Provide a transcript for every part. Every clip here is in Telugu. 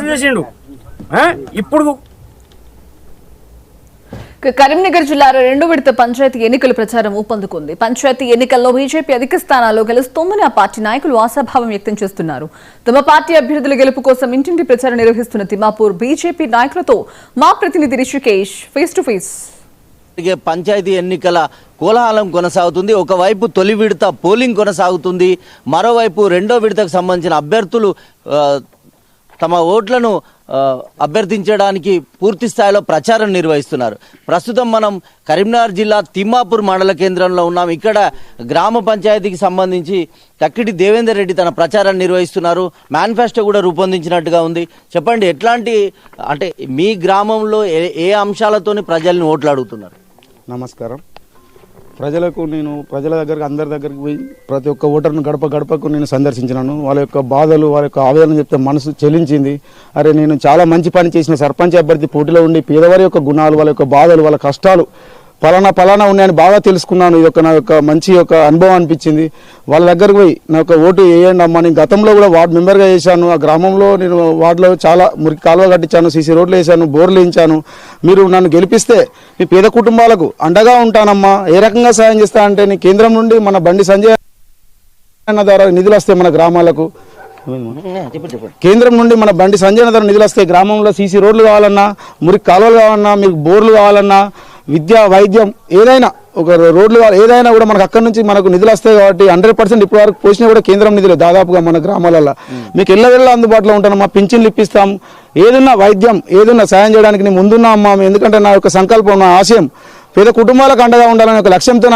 మోసం చేసిండు. ఇప్పుడు కరీంనగర్ జిల్లాలో 2వ విడత పంచాయతీ ఎన్నికల ప్రచారం ఊపందుకుంది. పంచాయతీ ఎన్నికల్లో బీజేపీ అధిక స్థానాల్లో గెలుస్తోందని ఆ పార్టీ నాయకులు ఆశాభావం వ్యక్తం చేస్తున్నారు. తమ పార్టీ అభ్యర్థుల గెలుపు కోసం ఇంటింటి ప్రచారం నిర్వహిస్తున్న తిమ్మాపూర్ బీజేపీ నాయకులతో మా ప్రతినిధి Rishikesh face to face. Panchayati ఎన్నికల కోలాహలం కొనసాగుతుంది. ఒకవైపు తొలి విడత పోలింగ్ కొనసాగుతుంది, మరోవైపు రెండో విడతకు సంబంధించిన అభ్యర్థులు తమ ఓట్లను అభ్యర్థించడానికి పూర్తి స్థాయిలో ప్రచారం నిర్వహిస్తున్నారు. ప్రస్తుతం మనం కరీంనగర్ జిల్లా తిమ్మాపూర్ మండల కేంద్రంలో ఉన్నాం. ఇక్కడ గ్రామ పంచాయతీకి సంబంధించి తక్కిటి దేవేందర్ రెడ్డి తన ప్రచారాన్ని నిర్వహిస్తున్నారు. మేనిఫెస్టో కూడా రూపొందించినట్టుగా ఉంది. చెప్పండి, ఎట్లాంటి అంటే మీ గ్రామంలో ఏ అంశాలతోని ప్రజల్ని ఓట్లు అడుగుతున్నారు? నమస్కారం. ప్రజలకు నేను ప్రజల దగ్గరకు అందరి దగ్గరికి పోయి ప్రతి ఒక్క ఓటర్ను గడప గడపకు నేను సందర్శించినాను. వాళ్ళ యొక్క బాధలు వాళ్ళ యొక్క ఆవేదన చెప్తే మనసు చెలించింది. అరే నేను చాలా మంచి పని చేసిన సర్పంచ్ అభ్యర్థి పోటీలో ఉండి పేదవారి యొక్క గుణాలు, వాళ్ళ యొక్క బాధలు, వాళ్ళ కష్టాలు పలానా ఉన్నాయని బాగా తెలుసుకున్నాను. ఇది నా యొక్క మంచి యొక్క అనుభవం అనిపించింది. వాళ్ళ దగ్గరకు పోయి నా యొక్క ఓటు వేయండి అమ్మా. నేను గతంలో కూడా వార్డు మెంబర్గా చేశాను. ఆ గ్రామంలో నేను వార్డులో చాలా మురికి కాలువ కట్టించాను, సీసీ రోడ్లు వేసాను, బోర్లు వేయించాను. మీరు నన్ను గెలిపిస్తే మీ పేద కుటుంబాలకు అండగా ఉంటానమ్మా. ఏ రకంగా సాయం చేస్తా అంటే నీ కేంద్రం నుండి మన బండి సంజయ్ అన్న ద్వారా నిధులు వస్తాయి మన గ్రామాలకు. కేంద్రం నుండి మన బండి సంజయ్ ద్వారా నిధులు వస్తాయి. గ్రామంలో సీసీ రోడ్లు కావాలన్నా, మురికి కాలువలు కావాలన్నా, మీకు బోర్లు కావాలన్నా, విద్య వైద్యం ఏదైనా ఒక రోడ్లు ఏదైనా కూడా మనకు అక్కడి నుంచి మనకు నిధులు వస్తాయి. కాబట్టి 100% ఇప్పటి వరకు పోసినా కూడా కేంద్రం నిధులు దాదాపుగా మన గ్రామాలలో మీకు ఎల్లవెల్లా అందుబాటులో ఉంటానమ్మా. పింఛన్లు ఇప్పిస్తాం. ఏదన్నా వైద్యం ఏదన్నా సాయం చేయడానికి నేను ముందున్నా అమ్మా. ఎందుకంటే నా యొక్క సంకల్పం, నా ఆశయం పేద కుటుంబాలకు అండగా ఉండాలని ఒక లక్ష్యంతో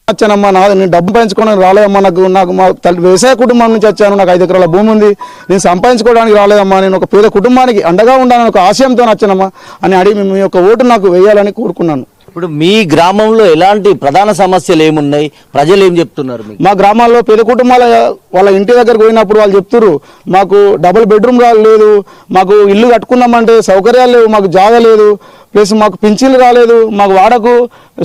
వచ్చానమ్మా. నేను డబ్బు పెంచుకోవడానికి రాలేదమ్మా. నాకు మా వ్యవసాయ కుటుంబం నుంచి వచ్చాను. నాకు 5 ఎకరాల భూమి ఉంది. నేను సంపాదించుకోవడానికి రాలేదమ్మా. నేను ఒక పేద కుటుంబానికి అండగా ఉండాలని ఒక ఆశయంతో వచ్చానమ్మా అని అడిగి మీ యొక్క ఓటు నాకు వేయాలని కోరుకున్నాను. ఇప్పుడు మీ గ్రామంలో ఎలాంటి ప్రధాన సమస్యలు ఏమున్నాయి? ప్రజలు ఏం చెప్తున్నారు? మా గ్రామాల్లో పేద కుటుంబాల వాళ్ళ ఇంటి దగ్గరకు పోయినప్పుడు వాళ్ళు చెప్తున్నారు, మాకు డబుల్ బెడ్రూమ్ లేదు, మాకు ఇల్లు కట్టుకున్నామంటే సౌకర్యాలు లేవు, మాకు జాగా లేదు, ప్లస్ మాకు పింఛన్లు రాలేదు, మాకు వాడకు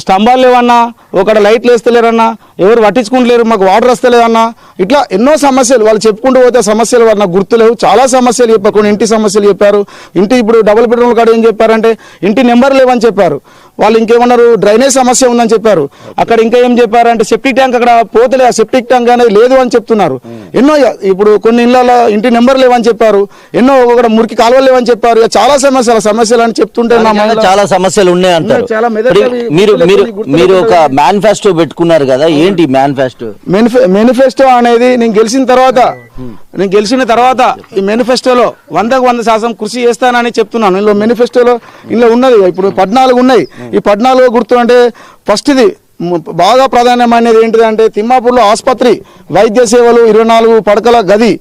స్తంభాలు లేవన్నా, ఒకటి లైట్లు వేస్తలేరన్నా, ఎవరు పట్టించుకుంటలేరు, మాకు వాటర్ వస్తలేదన్నా, ఇట్లా ఎన్నో సమస్యలు వాళ్ళు చెప్పుకుంటూ పోతే సమస్యలు వాళ్ళు నాకు గుర్తులేవు. చాలా సమస్యలు చెప్పారు. కొన్ని ఇంటి సమస్యలు చెప్పారు. ఇంటి ఇప్పుడు డబుల్ బెడ్రూమ్ కాడ ఏం చెప్పారంటే ఇంటి నెంబర్ లేవని చెప్పారు. వాళ్ళు ఇంకేమన్నారు, డ్రైనేజ్ సమస్య ఉందని చెప్పారు. అక్కడ ఇంకా ఏం చెప్పారంటే సెప్టిక్ ట్యాంక్ అక్కడ పోతలే, ఆ సెప్టిక్ ట్యాంక్ అనేది లేదు అని చెప్తున్నారు. ఎన్నో ఇప్పుడు కొన్ని ఇళ్లలో ఇంటి నెంబర్ లేవని చెప్పారు. ఎన్నో ఒక మురికి కాలువలు లేవని చెప్పారు. చాలా సమస్యలు అని చెప్తుంటే చాలా సమస్యలు ఉన్నాయి అంటారు. మీరు ఒక మేనిఫెస్టో పెట్టుకున్నారు కదా, ఏంటి మేనిఫెస్టో అనేది నేను గెలిచిన తర్వాత ఈ మేనిఫెస్టోలో 100% కృషి చేస్తానని చెప్తున్నాను. ఇందులో మేనిఫెస్టోలో ఇందులో ఉన్నది ఇప్పుడు 14 ఉన్నాయి. ఈ 14 గుర్తు అంటే ఫస్ట్ ఇది బాగా ప్రాధాన్యమైనది ఏంటిదంటే తిమ్మాపూర్లో ఆసుపత్రి వైద్య సేవలు 24 పడకల గది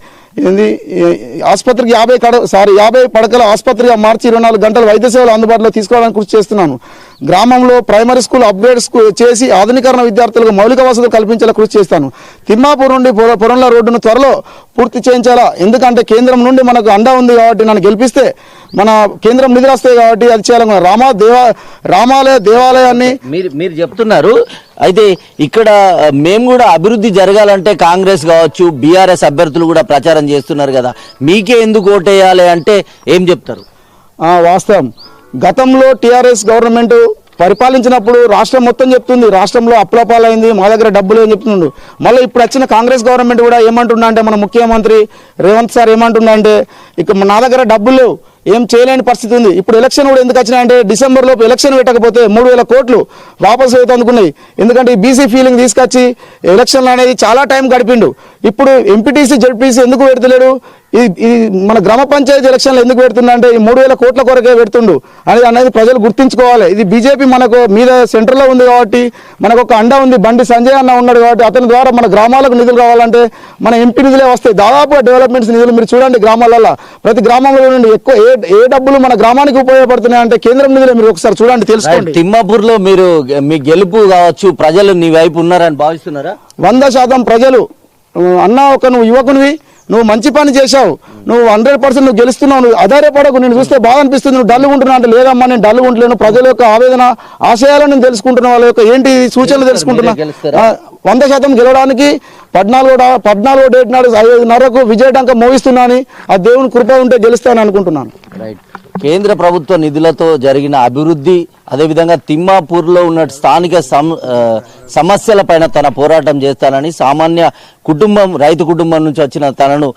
ఆసుపత్రికి 50 పడకల ఆసుపత్రిగా మార్చి 24 గంటల వైద్య సేవలు అందుబాటులో తీసుకోవడానికి కృషి చేస్తున్నాను. గ్రామంలో ప్రైమరీ స్కూల్ అప్గ్రేడ్స్ చేసి ఆధునీకరణ విద్యార్థులకు మౌలిక వసతులు కల్పించేలా కృషి చేస్తాను. తిమ్మాపూర్ నుండి పొరంల రోడ్డును త్వరలో పూర్తి చేయించాలా. ఎందుకంటే కేంద్రం నుండి మనకు అండ ఉంది కాబట్టి నన్ను గెలిపిస్తే మన కేంద్రం నిధులు వస్తాయి కాబట్టి అది చేయాలనుకున్నాను. రామాలయ దేవాలయాన్ని మీరు చెప్తున్నారు. అయితే ఇక్కడ మేము కూడా అభివృద్ధి జరగాలంటే కాంగ్రెస్ కావచ్చు, బీఆర్ఎస్ అభ్యర్థులు కూడా ప్రచారం చేస్తున్నారు కదా, మీకే ఎందుకు ఓటేయాలి అంటే ఏం చెప్తారు? వాస్తవం, గతంలో టీఆర్ఎస్ గవర్నమెంట్ పరిపాలించినప్పుడు రాష్ట్రం మొత్తం చెప్తుంది రాష్ట్రంలో అప్పులపాలైంది, మా దగ్గర డబ్బులు అని చెప్తుండు. మళ్ళీ ఇప్పుడు వచ్చిన కాంగ్రెస్ గవర్నమెంట్ కూడా ఏమంటుండ అంటే మన ముఖ్యమంత్రి రేవంత్ సార్ ఏమంటుండ అంటే ఇక నా దగ్గర డబ్బులు లేవు, ఏం చేయలేని పరిస్థితి ఉంది. ఇప్పుడు ఎలక్షన్ కూడా ఎందుకు వచ్చినాయంటే డిసెంబర్ లోపు ఎలక్షన్ పెట్టకపోతే 3000 కోట్లు వాపసు అయితే అందుకున్నాయి. ఎందుకంటే ఈ బీసీ ఫీలింగ్ తీసుకొచ్చి ఎలక్షన్లు అనేది చాలా టైం గడిపిండు. ఇప్పుడు ఎంపీటీసీ జడ్పీసీ ఎందుకు పెడతలేడు? ఇది మన గ్రామ పంచాయతీ ఎలక్షన్లు ఎందుకు పెడుతుండ అంటే ఈ 3000 కోట్ల కొరకే పెడుతుండు అనేది ప్రజలు గుర్తించుకోవాలి. ఇది బీజేపీ మనకు మీద సెంటర్లో ఉంది కాబట్టి మనకు ఒక అండ ఉంది. బండి సంజయ్ అన్న ఉన్నాడు కాబట్టి అతని ద్వారా మన గ్రామాలకు నిధులు కావాలంటే మన ఎంపీ నిధులే వస్తాయి. దాదాపుగా డెవలప్మెంట్స్ నిధులు మీరు చూడండి గ్రామాలలో ప్రతి గ్రామంలో నుండి ఎక్కువ ఏ డబ్బులు మన గ్రామానికి ఉపయోగపడుతున్నాయి అంటే కేంద్రం నిధులే. మీరు ఒకసారి చూడండి, తెలుసుకోండి. తిమ్మాపూర్ లో మీరు మీ గెలుపు కావచ్చు, ప్రజలు నీ వైపు ఉన్నారని భావిస్తున్నారా? 100% ప్రజలు అన్న నువ్వు యువకునివి, నువ్వు మంచి పని చేశావు, నువ్వు 100% నువ్వు గెలుస్తున్నావు, నువ్వు ఆధారపడకు, నేను చూస్తే బాధ అనిపిస్తుంది, నువ్వు డల్లుగా ఉంటున్నావు అంటే లేదమ్మా నేను డల్లుగా ఉంటలేను, ప్రజల యొక్క ఆవేదన ఆశయాలను నేను తెలుసుకుంటున్నా, వాళ్ళ యొక్క ఏంటి సూచనలు తెలుసుకుంటున్నా. 100% గెలవడానికి 14 డేట్ నాడు 5:30కు విజయడంక మోగిస్తున్నానని ఆ దేవుని కృప ఉంటే గెలుస్తానని అనుకుంటున్నాను. రైట్. కేంద్ర ప్రభుత్వ నిధులతో జరిగిన అభివృద్ధి, అదేవిధంగా తిమ్మాపూర్లో ఉన్న స్థానిక సమస్యల పైన తన పోరాటం చేస్తానని, సామాన్య కుటుంబం, రైతు కుటుంబం నుంచి వచ్చిన తనను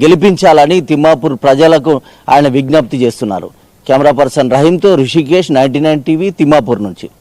గెలిపించాలని తిమ్మాపూర్ ప్రజలకు ఆయన విజ్ఞప్తి చేస్తున్నారు. కెమెరా పర్సన్ రహీంతో ఋషికేష్, 99 టీవీ, తిమ్మాపూర్ నుంచి.